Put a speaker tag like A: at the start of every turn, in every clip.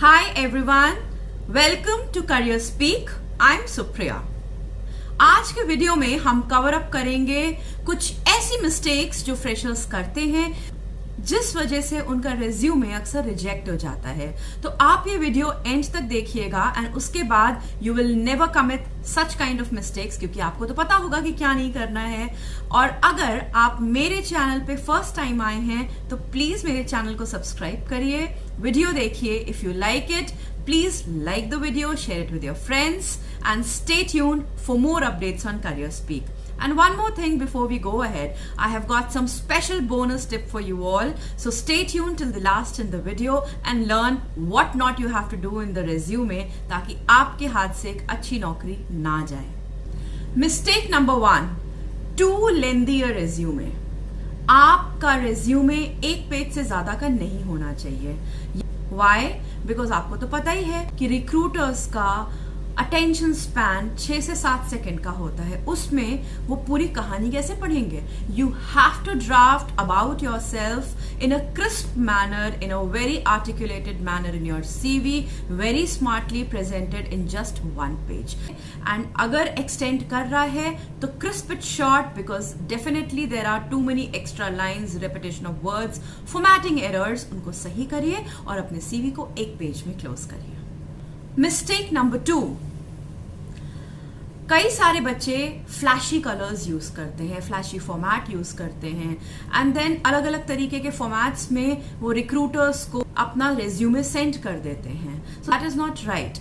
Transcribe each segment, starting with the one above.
A: Hi everyone, welcome to Career Speak. I'm Supriya. आज के video में हम कवर अप करेंगे कुछ ऐसी मिस्टेक्स जो फ्रेशर्स करते हैं जिस वजह से उनका रिज्यूमे अक्सर रिजेक्ट हो जाता है। तो आप ये वीडियो एंड तक देखिएगा एंड उसके बाद you will never commit such kind of mistakes, क्योंकि आपको तो पता होगा कि क्या नहीं करना है। और अगर आप मेरे चैनल पे फर्स्ट टाइम आए हैं तो प्लीज मेरे चैनल को सब्सक्राइब करिए, वीडियो देखिए। If you like it, please like the video, share it with your friends, and stay tuned for more updates on Career Speak. And one more thing before we go ahead, I have got some special bonus tip for you all. So stay tuned till the last in the video and learn what not you have to do in the resume ताकि आपके हाथ से एक अच्छी नौकरी ना जाए। Mistake number 1, too lengthy a resume. आपका resume एक पेज से ज्यादा का नहीं होना चाहिए। Why? बिकॉज आपको तो पता ही है कि रिक्रूटर्स का अटेंशन स्पैन 6 से 7 सेकेंड का होता है, उसमें वो पूरी कहानी कैसे पढ़ेंगे। You have to draft about yourself in a crisp manner, in a very articulated manner in your CV, very smartly presented in just 1 page. And अगर एक्सटेंड कर रहा है तो crisp it short, because definitely there are too many extra lines, repetition of words, formatting errors, उनको सही करिए और अपने CV को एक पेज में क्लोज करिए। मिस्टेक नंबर 2, कई सारे बच्चे फ्लैशी कलर्स यूज करते हैं, फ्लैशी फॉर्मेट यूज करते हैं एंड देन अलग अलग तरीके के फॉर्मेट्स में वो रिक्रूटर्स को अपना रेज्यूमे सेंड कर देते हैं। So that is not right.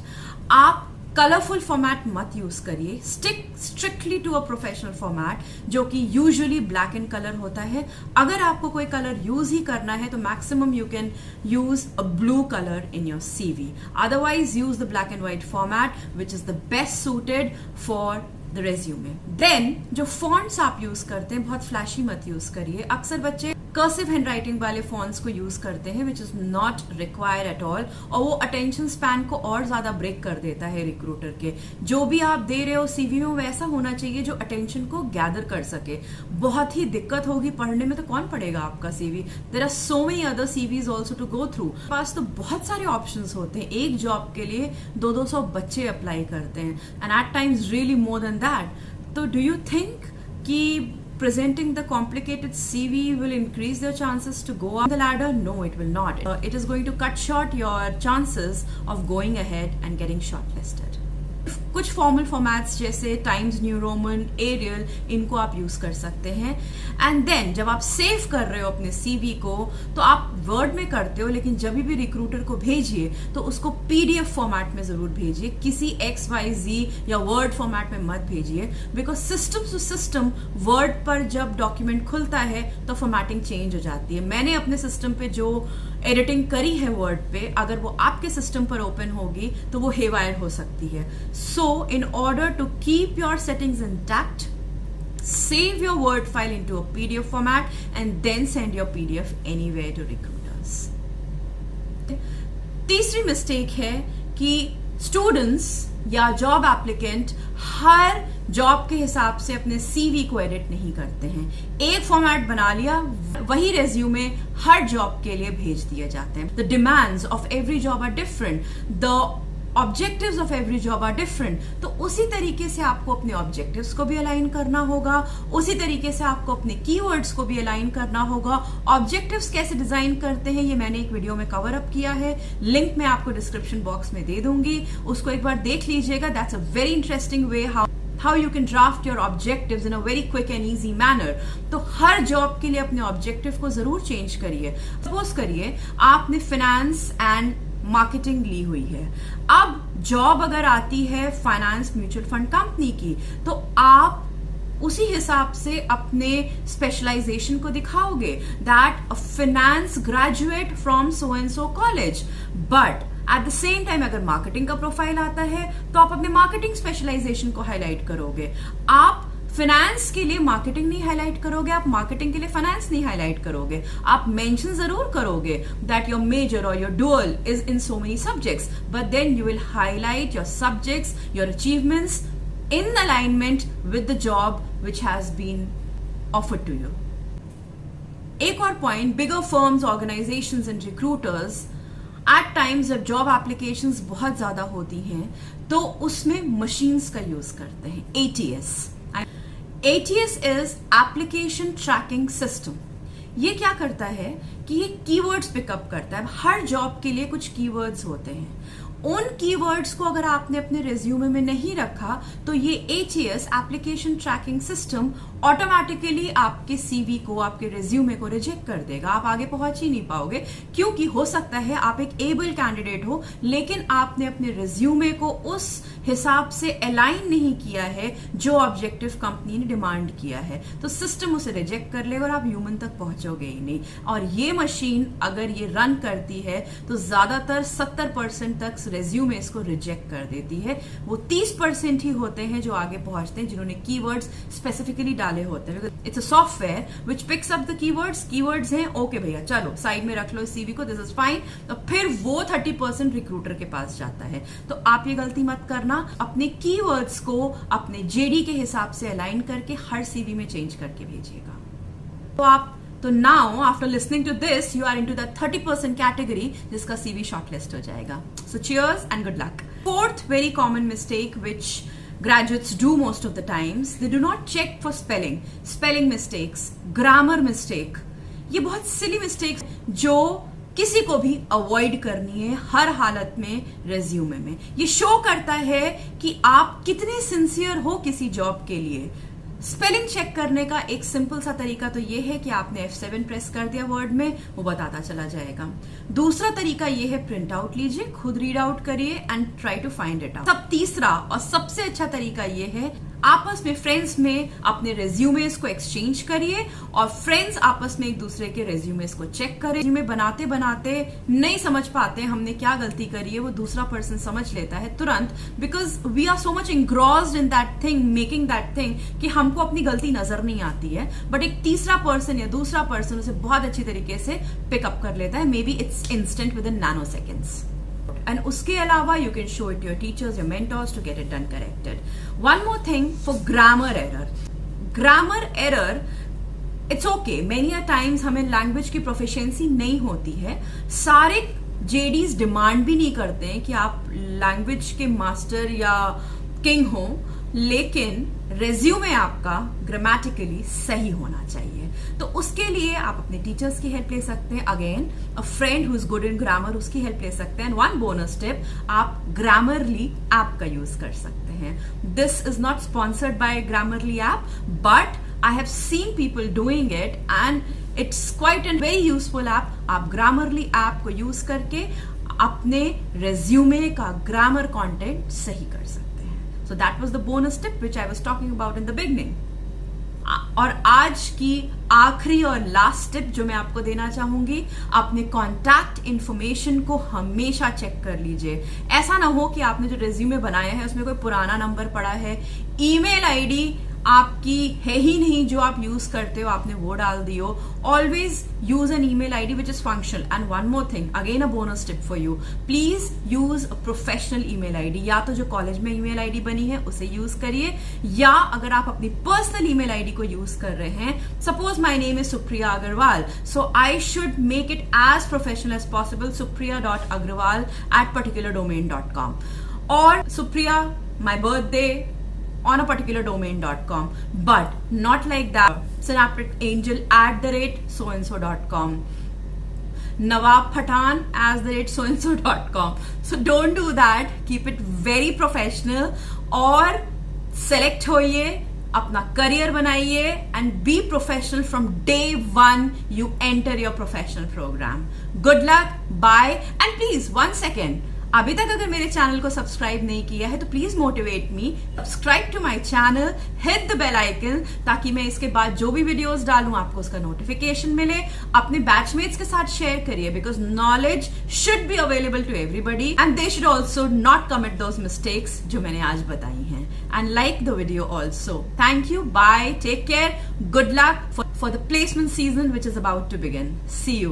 A: आप कलरफुल फॉर्मेट मत यूज करिए, stick strictly to a professional format जो कि यूजुअली ब्लैक एंड कलर होता है। अगर आपको कोई कलर यूज ही करना है तो maximum you can use a blue colour in your CV, otherwise use the black and white format which is the best suited for the resume. Then जो fonts आप यूज करते हैं बहुत फ्लैशी मत use करिए। अक्सर बच्चे कर्सिव हैंडराइटिंग वाले फॉन्ट्स को यूज करते हैं which is not required at all, और वो अटेंशन स्पैन को और ज्यादा ब्रेक कर देता है रिक्रूटर के। जो भी आप दे रहे हो CV में वैसा होना चाहिए जो अटेंशन को गैदर कर सके। बहुत ही दिक्कत होगी पढ़ने में तो कौन पढ़ेगा आपका CV। There are so many other CVs also to go through. पास तो बहुत सारे ऑप्शंस होते हैं, एक जॉब के लिए 200-200 बच्चे अप्लाई करते हैं and at times really more than that. तो डू यू थिंक कि presenting the complicated CV will increase your chances to go up the ladder? No, it will not. It is going to cut short your chances of going ahead and getting shortlisted. कुछ formal formats जैसे times new Roman, aerial, इनको आप use कर सकते हैं। And then जब आप save कर रहे हो अपने CV को तो आप वर्ड में करते हो, लेकिन जब भी रिक्रूटर को भेजिए तो उसको PDF फॉर्मेट में जरूर भेजिए, किसी XYZ या वर्ड फॉर्मेट में मत भेजिए। Because system to system word पर जब डॉक्यूमेंट खुलता है तो फॉर्मेटिंग चेंज हो जाती है। मैंने अपने सिस्टम पे जो एडिटिंग करी है वर्ड पे, अगर वो आपके सिस्टम पर ओपन होगी तो वो हेवायर हो सकती है। So in order to keep your settings intact, save your Word file into a PDF format and then send your PDF anywhere to recruiters. तीसरी मिस्टेक है कि स्टूडेंट्स या जॉब एप्लीकेंट हर जॉब के हिसाब से अपने CV को एडिट नहीं करते हैं। एक फॉर्मेट बना लिया, वही रेज्यूमे हर जॉब के लिए भेज दिए जाते हैं। The demands of every job are different, the objectives of every job are different. तो उसी तरीके से आपको अपने ऑब्जेक्टिव्स को भी अलाइन करना होगा, उसी तरीके से आपको अपने कीवर्ड्स को भी अलाइन करना होगा। ऑब्जेक्टिव्स कैसे डिजाइन करते हैं ये मैंने एक वीडियो में कवर अप किया है, लिंक मैं आपको डिस्क्रिप्शन बॉक्स में दे दूंगी, उसको एक बार देख लीजिएगा। That's a very interesting way how you can draft your objectives in a very quick and easy manner. तो हर जॉब के लिए अपने ऑब्जेक्टिव को जरूर चेंज करिए। सपोज करिए आपने फाइनेंस एंड मार्केटिंग ली हुई है, अब जॉब अगर आती है फाइनेंस म्यूचुअल फंड कंपनी की तो आप उसी हिसाब से अपने स्पेशलाइजेशन को दिखाओगे, that a finance graduate from so and so college. But at the same time अगर मार्केटिंग का प्रोफाइल आता है तो आप अपने मार्केटिंग स्पेशलाइजेशन को हाईलाइट करोगे। आप फाइनेंस के लिए मार्केटिंग नहीं हाईलाइट करोगे, आप मार्केटिंग के लिए फाइनेंस नहीं हाईलाइट करोगे। आप मेंशन जरूर करोगे दैट योर मेजर और your dual is in so many subjects, but then you will highlight your subjects, your achievements in alignment with the job which has been offered to you. एक और point, bigger firms, organisations and recruiters at times जब job applications बहुत ज्यादा होती हैं तो उसमें machines का यूज करते हैं, ATS। ATS is application tracking system. ये क्या करता है कि ये कीवर्ड्स पिकअप करता है। हर जॉब के लिए कुछ कीवर्ड्स होते हैं, उन कीवर्ड्स को अगर आपने अपने रिज्यूमे में नहीं रखा तो ये ATS application tracking system automatically आपके CV को, आपके रिज्यूमे को रिजेक्ट कर देगा। आप आगे पहुंच ही नहीं पाओगे, क्योंकि हो सकता है आप एक एबल कैंडिडेट हो लेकिन आपने अपने रिज्यूमे को उस हिसाब से अलाइन नहीं किया है जो ऑब्जेक्टिव कंपनी ने डिमांड किया है, तो सिस्टम उसे रिजेक्ट कर लेगा और आप ह्यूमन तक पहुंचोगे ही नहीं। और ये मशीन अगर ये रन करती है तो ज्यादातर 70% तक रेज्यूमे इसको रिजेक्ट कर देती है। वो 30% ही होते हैं जो आगे पहुंचते हैं, जिन्होंने कीवर्ड्स स्पेसिफिकली डाले होते हैं। It's a software which picks up the keywords हैं, ओके भैया चलो साइड में रख लो इस CV को, दिस इज फाइन। तो फिर वो 30% रिक्रूटर के पास जाता है। तो आप ये गलती मत करना, अपने कीवर्ड्स को अपने JD के हिसाब से अलाइन करके हर CV में चेंज करके भेजिएगा। तो now after listening to this you are into the 30% category जिसका CV शॉर्टलिस्ट हो जाएगा। So cheers and good luck. Fourth very common mistake which graduates do most of the times, they do not check for spelling mistakes, grammar mistake। ये बहुत silly mistakes जो किसी को भी avoid करनी है हर हालत में रिज्यूमे में। ये शो करता है कि आप कितने सिंसियर हो किसी जॉब के लिए। स्पेलिंग चेक करने का एक सिंपल सा तरीका तो ये है कि आपने F7 प्रेस कर दिया वर्ड में, वो बताता चला जाएगा। दूसरा तरीका ये है प्रिंट आउट लीजिए, खुद रीड आउट करिए and try to find it out. सब तीसरा और सबसे अच्छा तरीका ये है आपस में फ्रेंड्स में अपने रेज्यूमेस को एक्सचेंज करिए और फ्रेंड्स आपस में एक दूसरे के रेज्यूमेस को चेक करें। रेज्यूमे बनाते बनाते नहीं समझ पाते हमने क्या गलती करी है, वो दूसरा पर्सन समझ लेता है तुरंत, because we are so much engrossed in that thing, making that thing, कि हमको अपनी गलती नजर नहीं आती है। बट एक तीसरा पर्सन या दूसरा पर्सन उसे बहुत अच्छी तरीके से पिकअप कर लेता है। May be it's instant with in nano seconds. And उसके अलावा you can show it to your teachers, your mentors to get it done corrected. One more thing for grammar error. Grammar error, it's okay. Many a times हमें language की proficiency नहीं होती है। सारे JDs demand भी नहीं करते हैं कि आप लैंग्वेज के मास्टर या किंग हो, लेकिन रेज्यूमे आपका ग्रामेटिकली सही होना चाहिए। तो उसके लिए आप अपने टीचर्स की हेल्प ले सकते हैं। Again a friend who is good in grammar, उसकी हेल्प ले सकते हैं। वन बोनस टिप, आप ग्रामरली ऐप का यूज कर सकते हैं। This is not sponsored by Grammarly app, but I have seen people doing it and it's quiet and very useful app. आप ग्रामरली ऐप को यूज करके अपने रेज्यूमे का ग्रामर कंटेंट सही कर सकते हैं। So that was the bonus tip which I was talking about in the beginning. और आज की आखिरी और लास्ट टिप जो मैं आपको देना चाहूंगी, अपने कॉन्टैक्ट इंफॉर्मेशन को हमेशा चेक कर लीजिए। ऐसा ना हो कि आपने जो रिज्यूमे बनाया है उसमें कोई पुराना नंबर पड़ा है, ईमेल आईडी आपकी है ही नहीं जो आप यूज करते हो, आपने वो डाल दियो। Always use N email ID which is functional. And one more thing, again a bonus tip for you, please use a professional email ID. या तो जो कॉलेज में ईमेल आईडी बनी है उसे यूज करिए, या अगर आप अपनी पर्सनल ईमेल आईडी को यूज कर रहे हैं, suppose my name is Supriya Agrawal, so I should make it as professional as possible, supriya.agrawal@particulardomain.com, और Supriya my birthday on a particular domain.com, but not like that, synapticangel@so-and-so.com, Nawab Pathan @so-and-so.com. So don't do that. Keep it very professional और select होइए, अपना career बनाइए and be professional from day one you enter your professional program. Good luck, bye, and please, 1 second. अभी तक अगर मेरे channel को subscribe नहीं किया है तो please motivate me, subscribe to my channel, hit the bell icon, ताकि मैं इसके बाद जो भी वीडियोस डालूं आपको उसका नोटिफिकेशन मिले। अपने बैचमेट्स के साथ शेयर करिए, because knowledge should be available to everybody and they should also not commit those mistakes जो मैंने आज बताई हैं। And like the video also. Thank you, bye, take care, good luck for the placement season which is about to begin. See you.